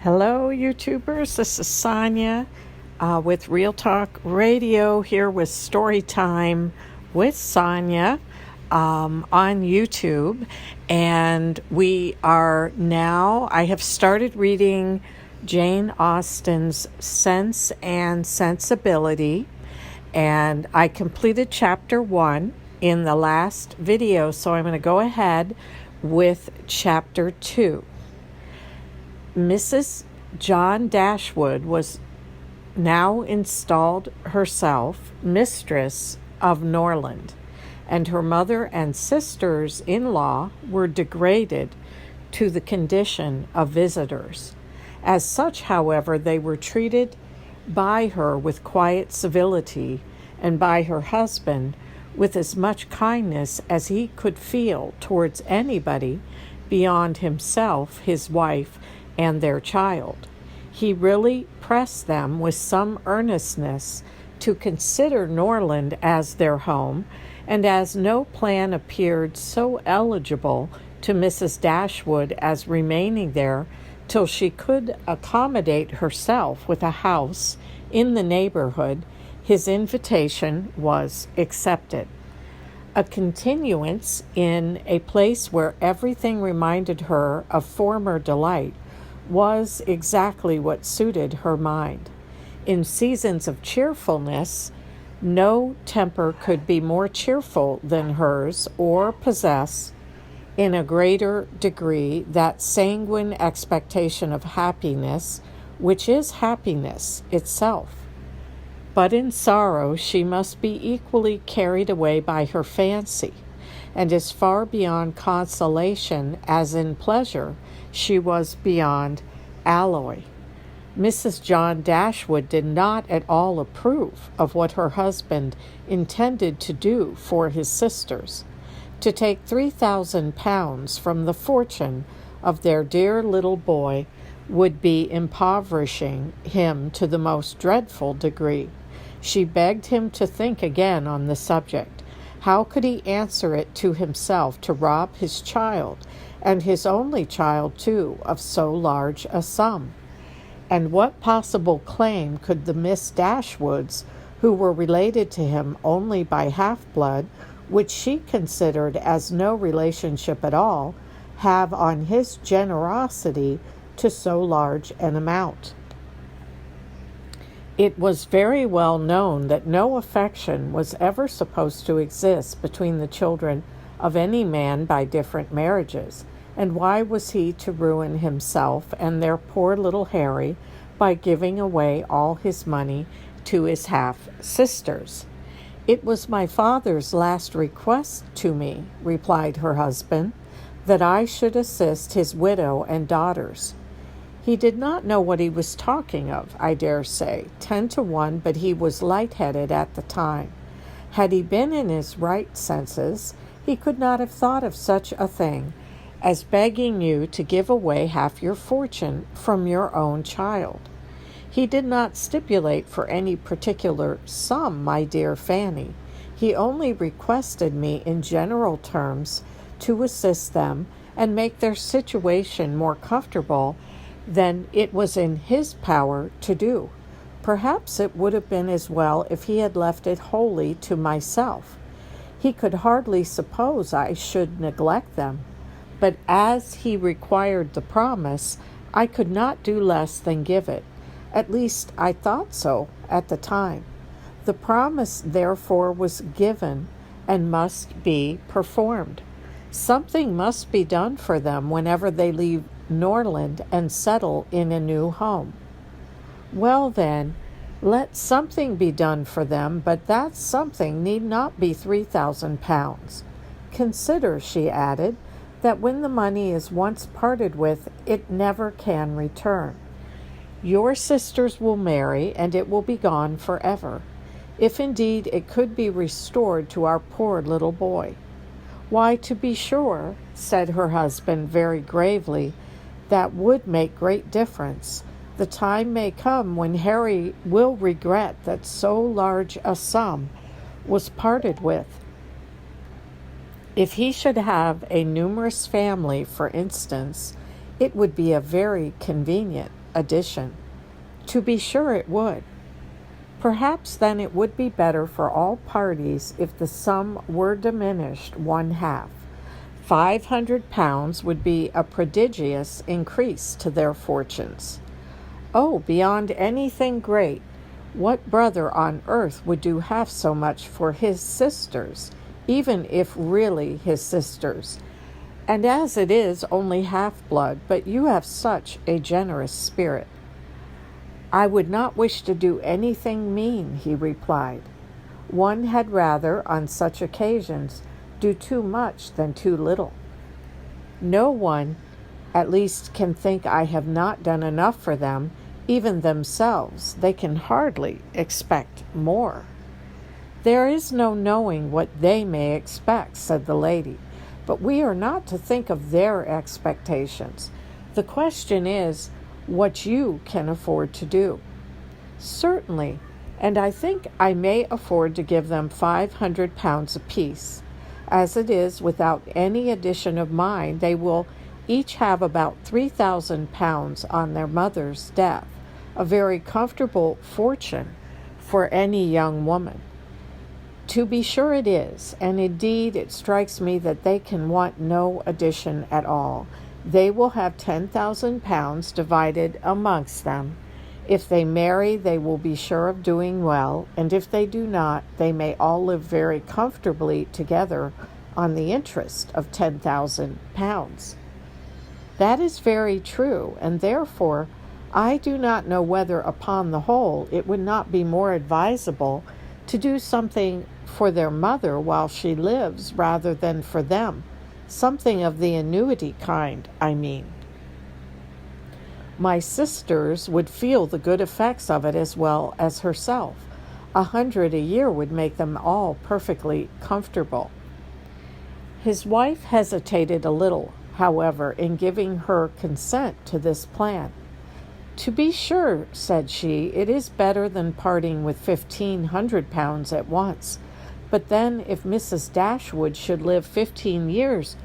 Hello, YouTubers. This is Sonja with Real Talk Radio here with Storytime with Sonja on YouTube. And I have started reading Jane Austen's Sense and Sensibility. And I completed chapter 1 in the last video, so I'm going to go ahead with chapter 2. Mrs. John Dashwood was now installed herself mistress of Norland, and her mother and sisters-in-law were degraded to the condition of visitors. As such, however, they were treated by her with quiet civility, and by her husband with as much kindness as he could feel towards anybody beyond himself, his wife, and their child. He really pressed them with some earnestness to consider Norland as their home, and as no plan appeared so eligible to Mrs. Dashwood as remaining there till she could accommodate herself with a house in the neighborhood, his invitation was accepted. A continuance in a place where everything reminded her of former delight was exactly what suited her mind. In seasons of cheerfulness, no temper could be more cheerful than hers, or possess, in a greater degree, that sanguine expectation of happiness which is happiness itself. But in sorrow she must be equally carried away by her fancy, and as far beyond consolation as in pleasure she was beyond alloy. Mrs. John Dashwood did not at all approve of what her husband intended to do for his sisters. To take £3,000 from the fortune of their dear little boy would be impoverishing him to the most dreadful degree. She begged him to think again on the subject. How could he answer it to himself to rob his child, and his only child too, of so large a sum? And what possible claim could the Miss Dashwoods, who were related to him only by half-blood, which she considered as no relationship at all, have on his generosity to so large an amount? It was very well known that no affection was ever supposed to exist between the children of any man by different marriages, and why was he to ruin himself and their poor little Harry by giving away all his money to his half-sisters? "It was my father's last request to me," replied her husband, "that I should assist his widow and daughters." He did not know what he was talking of, I dare say, 10 to 1, but he was light-headed at the time. Had he been in his right senses, he could not have thought of such a thing as begging you to give away half your fortune from your own child. He did not stipulate for any particular sum, my dear Fanny. He only requested me in general terms to assist them and make their situation more comfortable than it was in his power to do. Perhaps it would have been as well if he had left it wholly to myself. He could hardly suppose I should neglect them, but as he required the promise, I could not do less than give it. At least I thought so at the time. The promise, therefore, was given and must be performed. Something must be done for them whenever they leave Norland and settle in a new home. Well then, let something be done for them, but that something need not be £3,000. Consider, she added, that when the money is once parted with, it never can return. Your sisters will marry, and it will be gone forever, if indeed it could be restored to our poor little boy. Why, to be sure, said her husband very gravely, that would make great difference. The time may come when Harry will regret that so large a sum was parted with. If he should have a numerous family, for instance, it would be a very convenient. addition. To be sure it would. Perhaps then it would be better for all parties if the sum were diminished one half. £500 would be a prodigious increase to their fortunes. Oh, beyond anything great, what brother on earth would do half so much for his sisters, even if really his sisters? And as it is only half-blood, but you have such a generous spirit. I would not wish to do anything mean, he replied. One had rather, on such occasions, do too much than too little. No one, at least, can think I have not done enough for them, even themselves. They can hardly expect more. There is no knowing what they may expect, said the lady, but we are not to think of their expectations. The question is, what you can afford to do. Certainly, and I think I may afford to give them £500 apiece. As it is, without any addition of mine, they will each have about £3,000 on their mother's death, a very comfortable fortune for any young woman. To be sure it is, and indeed it strikes me that they can want no addition at all. They will have £10,000 divided amongst them. If they marry, they will be sure of doing well, and if they do not, they may all live very comfortably together on the interest of £10,000. That is very true, and therefore I do not know whether upon the whole it would not be more advisable to do something for their mother while she lives rather than for them. Something of the annuity kind, I mean. My sisters would feel the good effects of it as well as herself. 100 a year would make them all perfectly comfortable. His wife hesitated a little, however, in giving her consent to this plan. To be sure, said she, it is better than parting with £1,500 at once. But then, if Mrs. Dashwood should live 15 years,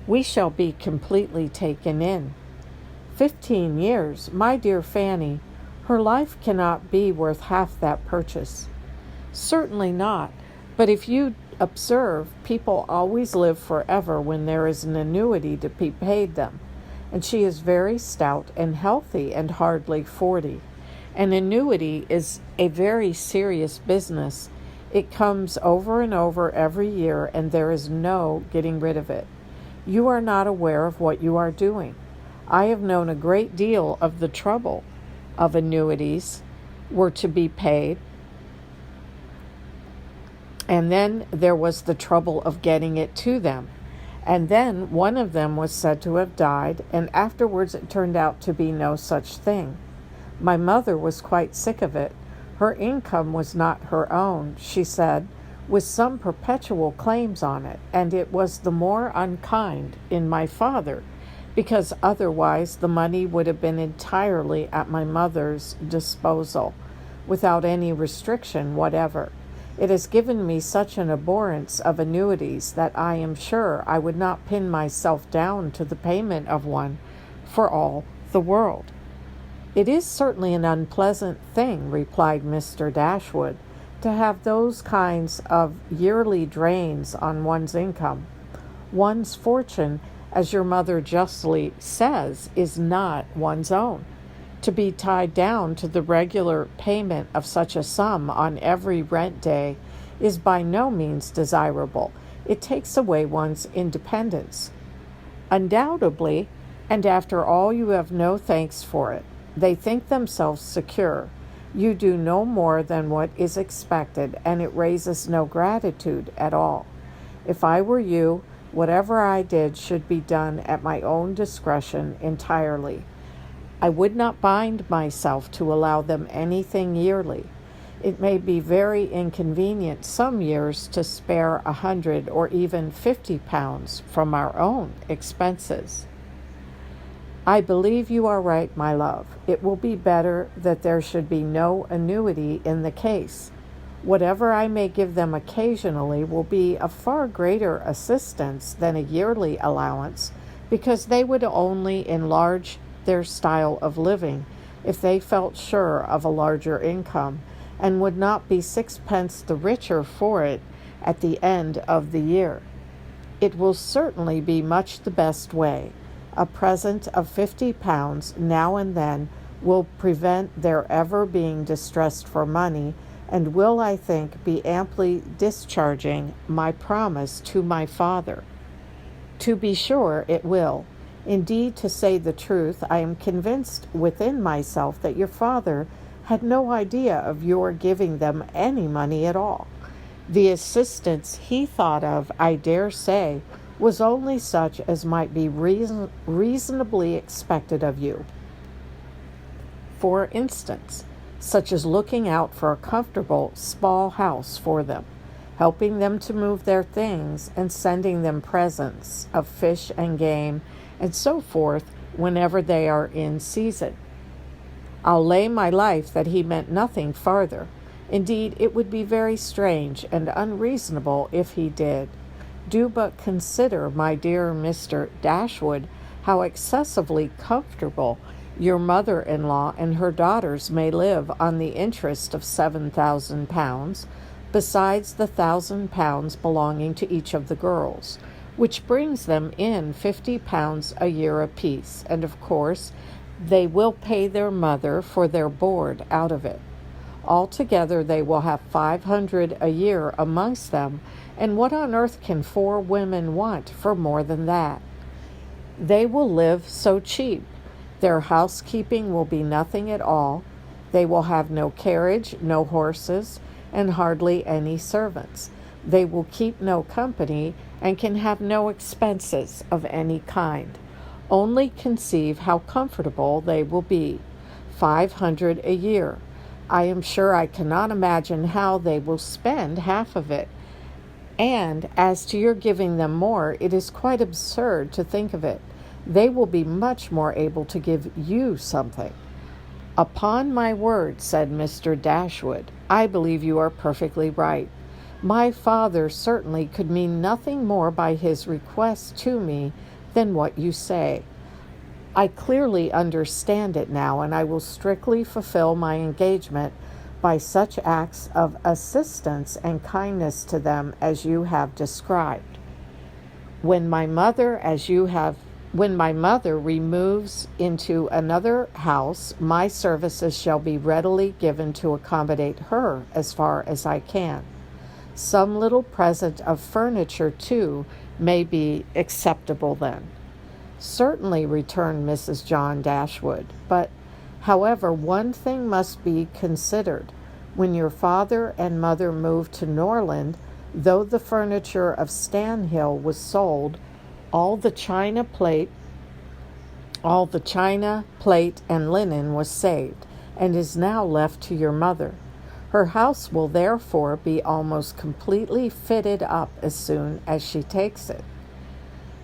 we shall be completely taken in. 15 years, my dear Fanny, her life cannot be worth half that purchase. Certainly not, but if you observe, people always live forever when there is an annuity to be paid them, and she is very stout and healthy and hardly 40. An annuity is a very serious business. It comes over and over every year, and there is no getting rid of it. You are not aware of what you are doing. I have known a great deal of the trouble of annuities were to be paid, and then there was the trouble of getting it to them. And then one of them was said to have died, and afterwards it turned out to be no such thing. My mother was quite sick of it. Her income was not her own, she said, with some perpetual claims on it, and it was the more unkind in my father, because otherwise the money would have been entirely at my mother's disposal, without any restriction whatever. It has given me such an abhorrence of annuities that I am sure I would not pin myself down to the payment of one for all the world. It is certainly an unpleasant thing, replied Mr. Dashwood, to have those kinds of yearly drains on one's income. One's fortune, as your mother justly says, is not one's own. To be tied down to the regular payment of such a sum on every rent day is by no means desirable. It takes away one's independence. Undoubtedly, and after all you have no thanks for it. They think themselves secure. You do no more than what is expected, and it raises no gratitude at all. If I were you, whatever I did should be done at my own discretion entirely. I would not bind myself to allow them anything yearly. It may be very inconvenient some years to spare 100 or even £50 from our own expenses. I believe you are right, my love. It will be better that there should be no annuity in the case. Whatever I may give them occasionally will be a far greater assistance than a yearly allowance, because they would only enlarge their style of living, if they felt sure of a larger income, and would not be sixpence the richer for it at the end of the year. It will certainly be much the best way. A present of £50 now and then will prevent their ever being distressed for money, and will, I think, be amply discharging my promise to my father. To be sure, it will. Indeed, to say the truth, I am convinced within myself that your father had no idea of your giving them any money at all. The assistance he thought of, I dare say, was only such as might be reasonably expected of you. For instance, such as looking out for a comfortable small house for them, helping them to move their things, and sending them presents of fish and game, and so forth, whenever they are in season. I'll lay my life that he meant nothing farther. Indeed, it would be very strange and unreasonable if he did. Do but consider, my dear Mr. Dashwood, how excessively comfortable your mother-in-law and her daughters may live on the interest of £7,000, besides the £1,000 belonging to each of the girls, which brings them in £50 a year apiece, and of course they will pay their mother for their board out of it. Altogether they will have £500 a year amongst them, and what on earth can 4 women want for more than that? They will live so cheap. Their housekeeping will be nothing at all. They will have no carriage, no horses, and hardly any servants. They will keep no company, and can have no expenses of any kind. Only conceive how comfortable they will be. £500 a year. I am sure I cannot imagine how they will spend half of it. And as to your giving them more, it is quite absurd to think of it. They will be much more able to give you something. Upon my word, said Mr. Dashwood, I believe you are perfectly right. My father certainly could mean nothing more by his request to me than what you say. I clearly understand it now, and I will strictly fulfill my engagement by such acts of assistance and kindness to them as you have described. When my mother removes into another house, my services shall be readily given to accommodate her as far as I can. Some little present of furniture, too, may be acceptable then. Certainly, returned Mrs. John Dashwood, but, however, one thing must be considered. When your father and mother moved to Norland, though the furniture of Stanhill was sold, all the china, plate, and linen was saved, and is now left to your mother. Her house will therefore be almost completely fitted up as soon as she takes it.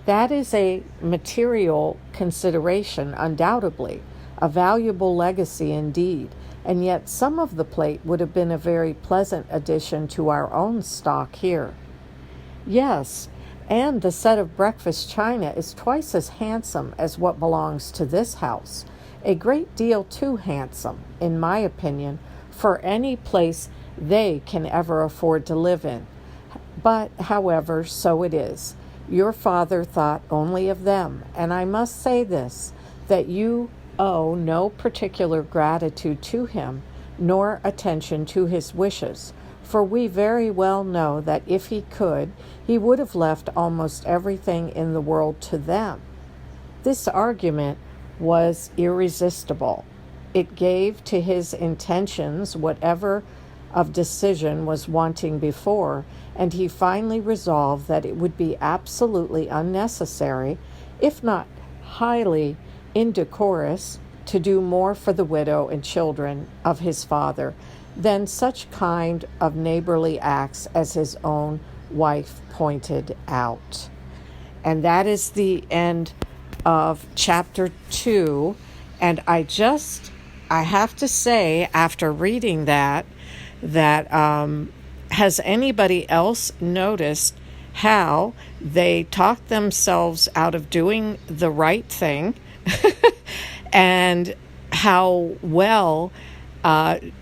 That is a material consideration, undoubtedly, a valuable legacy indeed, and yet some of the plate would have been a very pleasant addition to our own stock here. Yes, and the set of breakfast china is twice as handsome as what belongs to this house, a great deal too handsome, in my opinion, for any place they can ever afford to live in. But, however, so it is. Your father thought only of them, and I must say this, that you owe no particular gratitude to him, nor attention to his wishes, for we very well know that if he could, he would have left almost everything in the world to them. This argument was irresistible. It gave to his intentions whatever of decision was wanting before, and he finally resolved that it would be absolutely unnecessary, if not highly indecorous, to do more for the widow and children of his father than such kind of neighborly acts as his own wife pointed out. And that is the end of chapter 2. And I have to say, after reading that has anybody else noticed how they talked themselves out of doing the right thing and how well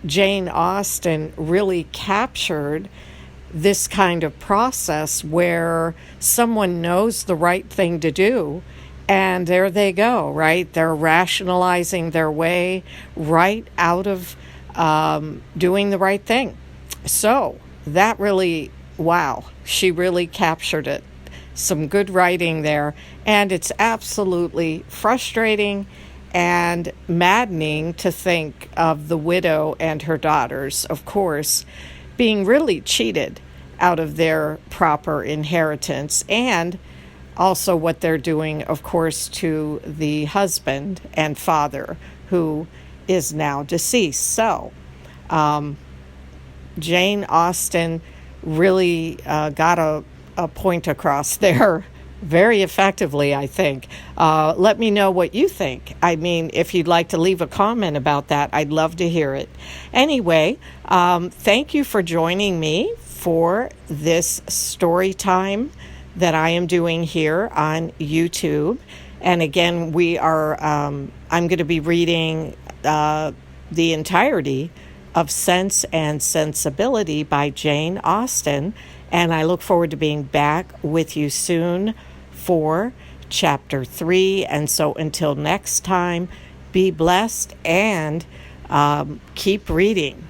Jane Austen really captured this kind of process where someone knows the right thing to do, and there they go, right? They're rationalizing their way right out of doing the right thing. So that really, wow, she really captured it. Some good writing there, and it's absolutely frustrating and maddening to think of the widow and her daughters, of course, being really cheated out of their proper inheritance, and also what they're doing, of course, to the husband and father who is now deceased. So, Jane Austen really got a point across there very effectively, I think. Let me know what you think. I mean, if you'd like to leave a comment about that, I'd love to hear it. Anyway, thank you for joining me for this story time that I am doing here on YouTube. And again, I'm going to be reading the entirety of Sense and Sensibility by Jane Austen. And I look forward to being back with you soon for Chapter 3. And so until next time, be blessed and keep reading.